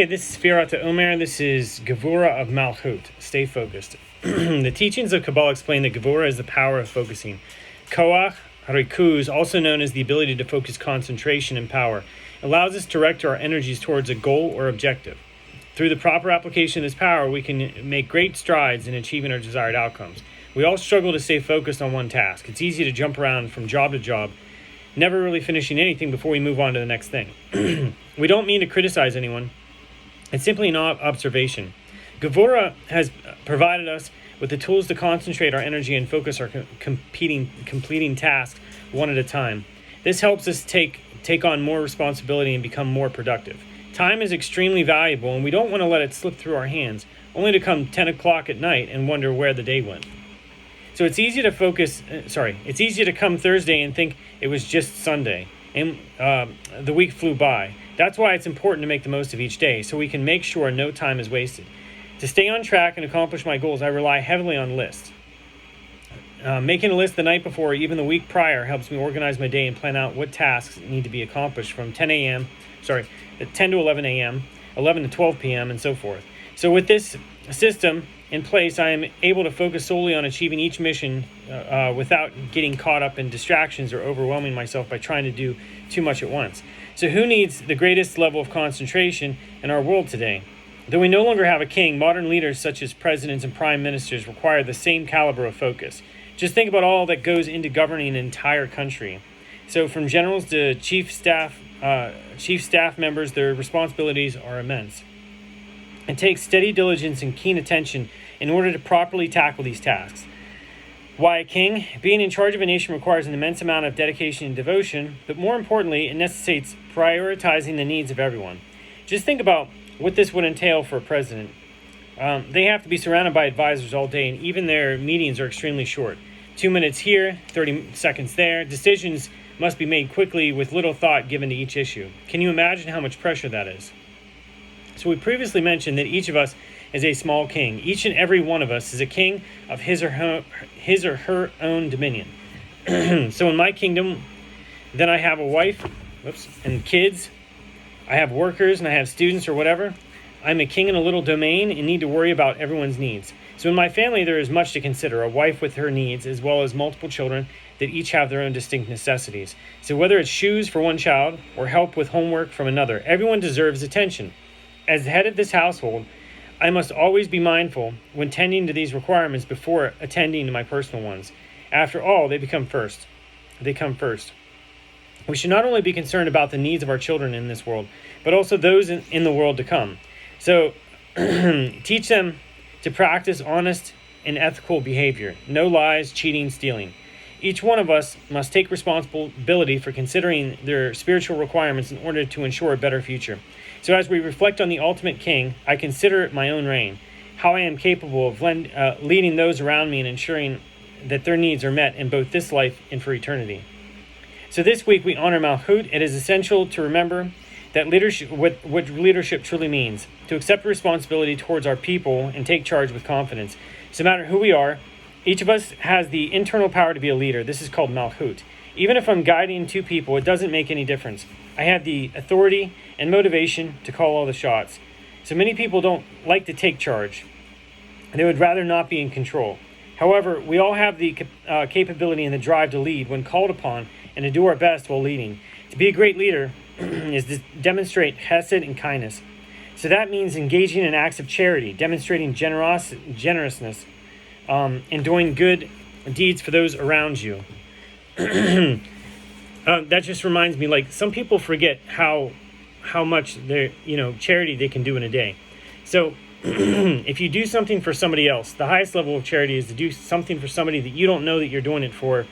Hey, this is to Omer. This is Gevurah of Malchut. Stay focused. The teachings of Kabbalah explain that Gevurah is the power of focusing. Koach, Rikuz, also known as the ability to focus concentration and power, allows us to direct our energies towards a goal or objective. Through the proper application of this power, we can make great strides in achieving our desired outcomes. We all struggle to stay focused on one task. It's easy to jump around from job to job, never really finishing anything before we move on to the next thing. We don't mean to criticize anyone. It's simply an observation. Gevurah has provided us with the tools to concentrate our energy and focus our completing tasks one at a time. This helps us take on more responsibility and become more productive. Time is extremely valuable, and we don't want to let it slip through our hands, only to come 10 o'clock at night and wonder where the day went. So it's easy to come Thursday and think it was just Sunday, and the week flew by. That's why it's important to make the most of each day, so we can make sure no time is wasted. To stay on track and accomplish my goals, I rely heavily on lists. Making a list the night before or even the week prior helps me organize my day and plan out what tasks need to be accomplished from 10 to 11 a.m., 11 to 12 p.m., and so forth. So with this system in place, I am able to focus solely on achieving each mission without getting caught up in distractions or overwhelming myself by trying to do too much at once. So who needs the greatest level of concentration in our world today? Though we no longer have a king, modern leaders such as presidents and prime ministers require the same caliber of focus. Just think about all that goes into governing an entire country. So from generals to chief staff members, their responsibilities are immense. It takes steady diligence and keen attention in order to properly tackle these tasks. Why a king? Being in charge of a nation requires an immense amount of dedication and devotion, but more importantly, it necessitates prioritizing the needs of everyone. Just think about what this would entail for a president. They have to be surrounded by advisors all day, and even their meetings are extremely short. 2 minutes here, 30 seconds there. Decisions must be made quickly with little thought given to each issue. Can you imagine how much pressure that is? So we previously mentioned that each of us is a small king. Each and every one of us is a king of his or her own dominion. So in my kingdom, then I have a wife and kids. I have workers and I have students or whatever. I'm a king in a little domain and need to worry about everyone's needs. So in my family, there is much to consider. A wife with her needs, as well as multiple children that each have their own distinct necessities. So whether it's shoes for one child or help with homework from another, everyone deserves attention. As the head of this household, I must always be mindful when tending to these requirements before attending to my personal ones. After all, they come first. We should not only be concerned about the needs of our children in this world, but also those in the world to come. So teach them to practice honest and ethical behavior. No lies, cheating, stealing. Each one of us must take responsibility for considering their spiritual requirements in order to ensure a better future. So as we reflect on the ultimate king, I consider my own reign, how I am capable of leading those around me and ensuring that their needs are met in both this life and for eternity. So this week we honor Malchut. It is essential to remember that leadership, what leadership truly means, to accept responsibility towards our people and take charge with confidence. So no matter who we are, each of us has the internal power to be a leader. This is called Malchut. Even if I'm guiding two people, it doesn't make any difference. I have the authority and motivation to call all the shots. So many people don't like to take charge. They would rather not be in control. However, we all have the capability and the drive to lead when called upon and to do our best while leading. To be a great leader is to demonstrate chesed and kindness. So that means engaging in acts of charity, demonstrating generousness, and doing good deeds for those around you. That just reminds me, like, some people forget how much charity they can do in a day. So if you do something for somebody else, the highest level of charity is to do something for somebody that you don't know that you're doing it for,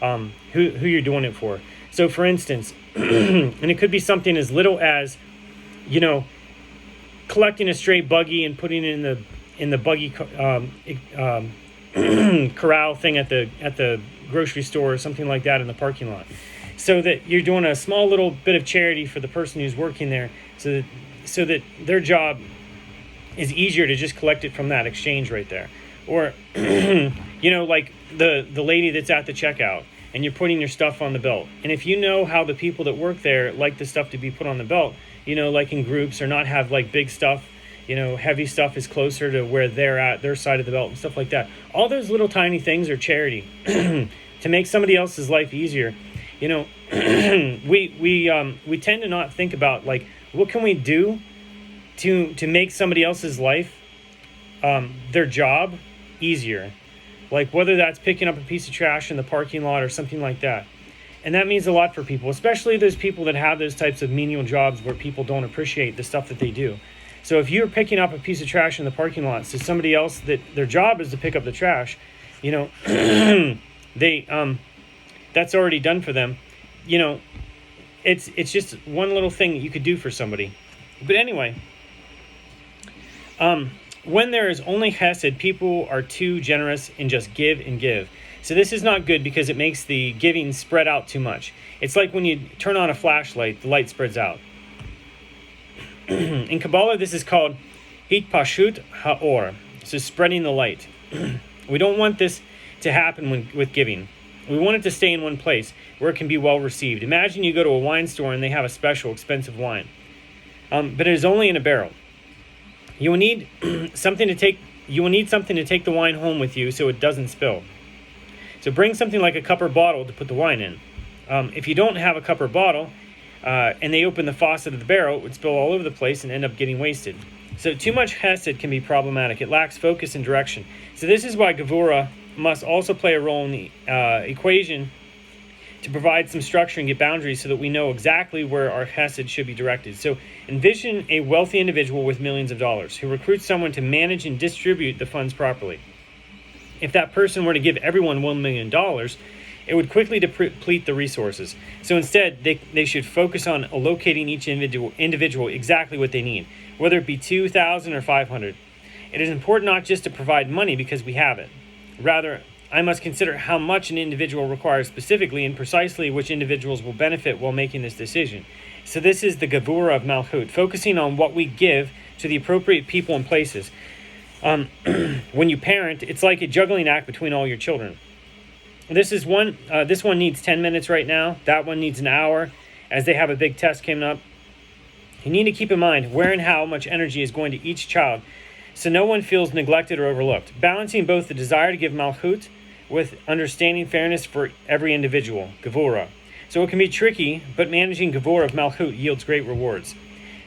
who you're doing it for. So for instance, and it could be something as little as, collecting a stray buggy and putting it in the buggy corral thing at the grocery store or something like that in the parking lot, so that you're doing a small little bit of charity for the person who's working there, so that their job is easier to just collect it from that exchange right there. Or like the lady that's at the checkout. and you're putting your stuff on the belt. And if you know how the people that work there like the stuff to be put on the belt, like in groups, or not have like big stuff, heavy stuff is closer to where they're at, their side of the belt and stuff like that. All those little tiny things are charity to make somebody else's life easier. We tend to not think about like, what can we do to make somebody else's life, their job, easier. Like whether that's picking up a piece of trash in the parking lot or something like that. And that means a lot for people, especially those people that have those types of menial jobs where people don't appreciate the stuff that they do. So if you're picking up a piece of trash in the parking lot to somebody else that their job is to pick up the trash, they that's already done for them. It's just one little thing that you could do for somebody. But anyway, when there is only chesed, people are too generous and just give and give. So this is not good because it makes the giving spread out too much. It's like when you turn on a flashlight, the light spreads out. In Kabbalah, this is called hitpashut haor, so spreading the light. We don't want this to happen with giving. We want it to stay in one place where it can be well received. Imagine you go to a wine store and they have a special expensive wine, but it is only in a barrel. You will need something to take the wine home with you so it doesn't spill. So bring something like a cup or bottle to put the wine in. If you don't have a cup or bottle, and they open the faucet of the barrel, it would spill all over the place and end up getting wasted. So too much chesed can be problematic. It lacks focus and direction. So this is why Gevurah must also play a role in the equation to provide some structure and get boundaries so that we know exactly where our chesed should be directed. So envision a wealthy individual with millions of dollars who recruits someone to manage and distribute the funds properly. If that person were to give everyone $1 million, it would quickly deplete the resources. So instead, they should focus on allocating each individual exactly what they need, whether it be 2,000 or 500. It is important not just to provide money because we have it. Rather, I must consider how much an individual requires specifically and precisely which individuals will benefit while making this decision. So this is the Gevurah of Malchut, focusing on what we give to the appropriate people and places. When you parent, it's like a juggling act between all your children. This one needs 10 minutes right now. That one needs an hour, as they have a big test coming up. You need to keep in mind where and how much energy is going to each child, so no one feels neglected or overlooked. Balancing both the desire to give Malchut with understanding fairness for every individual, Gevurah. So it can be tricky, but managing Gevurah of Malchut yields great rewards.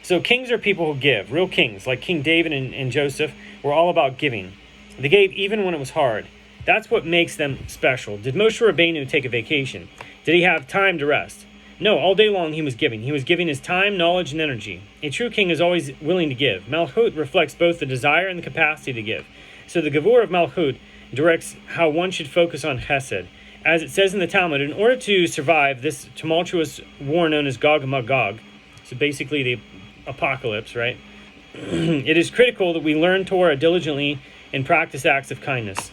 So kings are people who give. Real kings, like King David and Joseph, were all about giving. They gave even when it was hard. That's what makes them special. Did Moshe Rabbeinu take a vacation? Did he have time to rest? No, all day long he was giving. He was giving his time, knowledge, and energy. A true king is always willing to give. Malchut reflects both the desire and the capacity to give. So the Gevurah of Malchut directs how one should focus on chesed. As it says in the Talmud, in order to survive this tumultuous war known as Gog and Magog, so basically the apocalypse, right? It is critical that we learn Torah diligently and practice acts of kindness.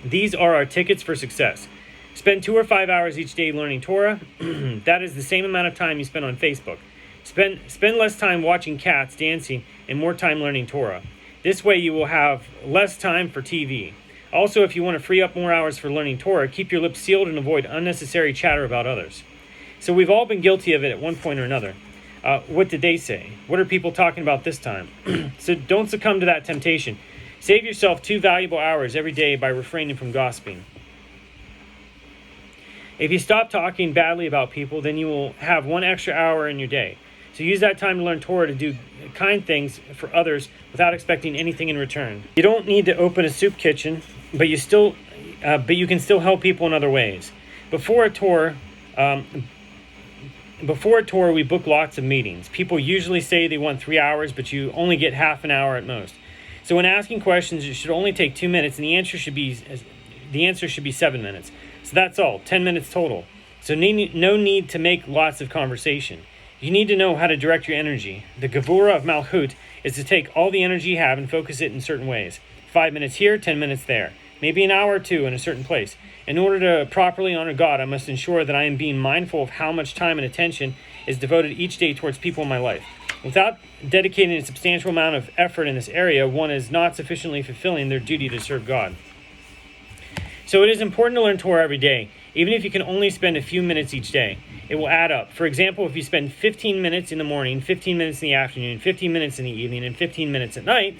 These are our tickets for success. Spend 2 or 5 hours each day learning Torah. That is the same amount of time you spend on Facebook. Spend less time watching cats dancing and more time learning Torah. This way you will have less time for TV. Also, if you want to free up more hours for learning Torah, keep your lips sealed and avoid unnecessary chatter about others. So we've all been guilty of it at one point or another. What did they say? What are people talking about this time? So don't succumb to that temptation. Save yourself 2 valuable hours every day by refraining from gossiping. If you stop talking badly about people, then you will have 1 extra hour in your day. So use that time to learn Torah, to do kind things for others without expecting anything in return. You don't need to open a soup kitchen, but you can still help people in other ways. Before a tour, we book lots of meetings. People usually say they want 3 hours, but you only get half an hour at most. So when asking questions, it should only take 2 minutes, and the answer should be 7 minutes. So that's all, 10 minutes total. So no need to make lots of conversation. You need to know how to direct your energy. The Gevurah of Malchut is to take all the energy you have and focus it in certain ways. 5 minutes here, 10 minutes there. Maybe an hour or 2 in a certain place. In order to properly honor God, I must ensure that I am being mindful of how much time and attention is devoted each day towards people in my life. Without dedicating a substantial amount of effort in this area, one is not sufficiently fulfilling their duty to serve God. So it is important to learn Torah every day. Even if you can only spend a few minutes each day, it will add up. For example, if you spend 15 minutes in the morning, 15 minutes in the afternoon, 15 minutes in the evening, and 15 minutes at night,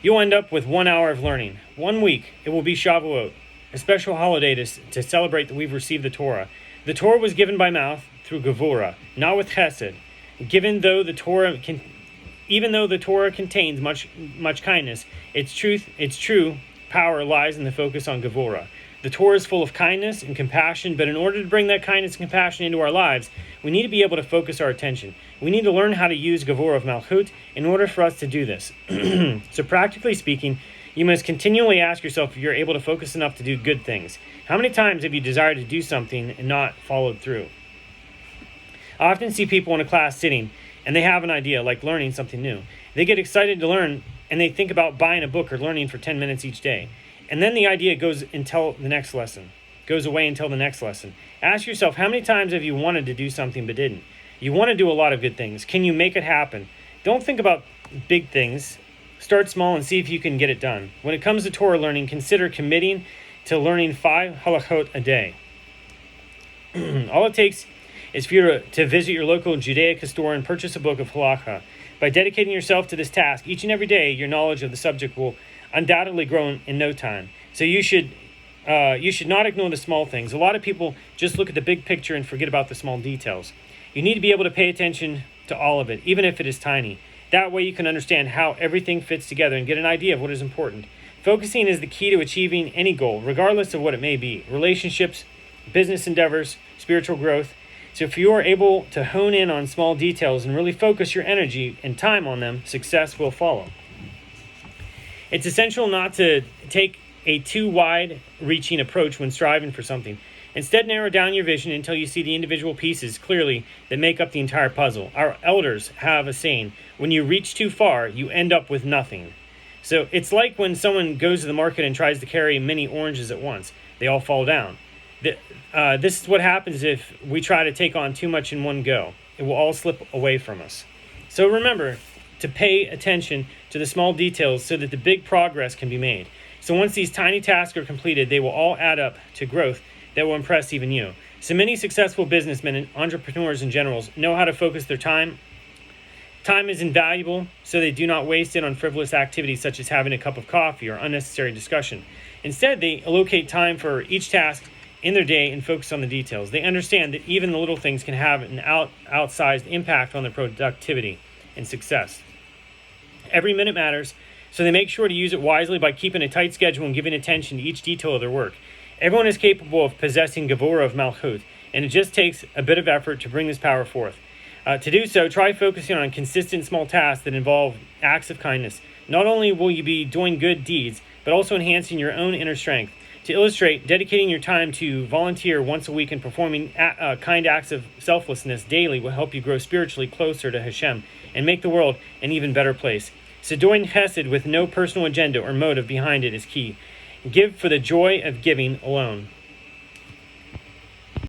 you'll end up with 1 hour of learning. 1 week, it will be Shavuot, a special holiday to celebrate that we've received the Torah. The Torah was given by mouth through Gevurah, not with Chesed. Even though the Torah contains much kindness, its true power lies in the focus on Gevurah. The Torah is full of kindness and compassion, but in order to bring that kindness and compassion into our lives, we need to be able to focus our attention. We need to learn how to use Gevurah of Malchut in order for us to do this. So practically speaking, you must continually ask yourself if you're able to focus enough to do good things. How many times have you desired to do something and not followed through? I often see people in a class sitting, and they have an idea, like learning something new. They get excited to learn, and they think about buying a book or learning for 10 minutes each day. And then the idea goes away until the next lesson. Ask yourself, how many times have you wanted to do something but didn't? You want to do a lot of good things. Can you make it happen? Don't think about big things. Start small and see if you can get it done. When it comes to Torah learning, consider committing to learning 5 halachot a day. All it takes is for you to visit your local Judaica store and purchase a book of halakha. By dedicating yourself to this task each and every day, your knowledge of the subject will undoubtedly grow in no time. So you should not ignore the small things. A lot of people just look at the big picture and forget about the small details. You need to be able to pay attention to all of it, even if it is tiny. That way you can understand how everything fits together and get an idea of what is important. Focusing is the key to achieving any goal, regardless of what it may be. Relationships, business endeavors, spiritual growth. So if you are able to hone in on small details and really focus your energy and time on them, success will follow. It's essential not to take a too wide-reaching approach when striving for something. Instead, narrow down your vision until you see the individual pieces clearly that make up the entire puzzle. Our elders have a saying, when you reach too far, you end up with nothing. So it's like when someone goes to the market and tries to carry many oranges at once. They all fall down. This is what happens if we try to take on too much in one go. It will all slip away from us. So remember to pay attention to the small details so that the big progress can be made. So once these tiny tasks are completed, they will all add up to growth that will impress even you. So many successful businessmen and entrepreneurs in general know how to focus their time. Time is invaluable, so they do not waste it on frivolous activities such as having a cup of coffee or unnecessary discussion. Instead, they allocate time for each task in their day and focus on the details. They understand that even the little things can have an outsized impact on their productivity and success. Every minute matters, so they make sure to use it wisely by keeping a tight schedule and giving attention to each detail of their work. Everyone is capable of possessing Gevurah of Malchut, and it just takes a bit of effort to bring this power forth. To do so, try focusing on consistent small tasks that involve acts of kindness. Not only will you be doing good deeds, but also enhancing your own inner strength. To illustrate, dedicating your time to volunteer once a week and performing kind acts of selflessness daily will help you grow spiritually closer to Hashem and make the world an even better place. So doing chesed with no personal agenda or motive behind it is key. Give for the joy of giving alone.